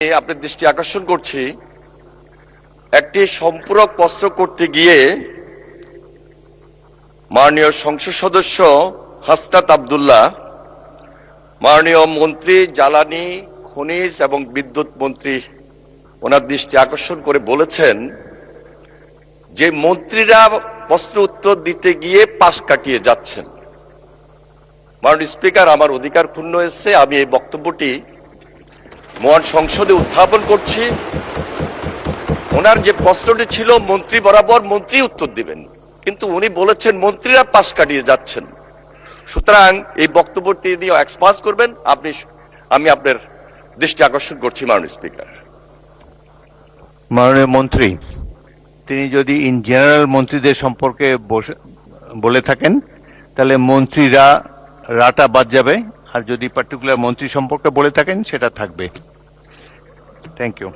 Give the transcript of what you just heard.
আপনার দৃষ্টি আকর্ষণ করছি, একটি সম্পূরক প্রস্তুত করতে গিয়ে মাননীয় সংসদ সদস্য হাসনাত আব্দুল্লাহ, মাননীয় মন্ত্রী জ্বালানি খনিজ এবং বিদ্যুৎ মন্ত্রী ওনার দৃষ্টি আকর্ষণ করে বলেছেন যে মন্ত্রীরা প্রশ্ন উত্তর দিতে গিয়ে পাশ কাটিয়ে যাচ্ছেন। মাননীয় স্পিকার, আমার অধিকার ক্ষুণ্ণ হয়েছে, আমি এই বক্তব্যটি মহান সংসদে উত্থাপন করছি। ওনার যে প্রশ্নটি ছিল মন্ত্রী বরাবর মন্ত্রী উত্তর দিবেন, কিন্তু উনি বলেছেন মন্ত্রীরা পাশ কাটিয়ে যাচ্ছেন। সুতরাং এই বক্তব্যটি নিয়ে এক্সপান্স করবেন আমি আপনার দৃষ্টি আকর্ষণ করছি মাননীয় স্পিকার। মাননীয় মন্ত্রী, তিনি যদি ইন জেনারেল মন্ত্রীদের সম্পর্কে বলে থাকেন তাহলে মন্ত্রীরা রাটা বাদ যাবে, আর যদি পার্টিকুলার মন্ত্রী সম্পর্কে বলে থাকেন সেটা থাকবে। Thank you.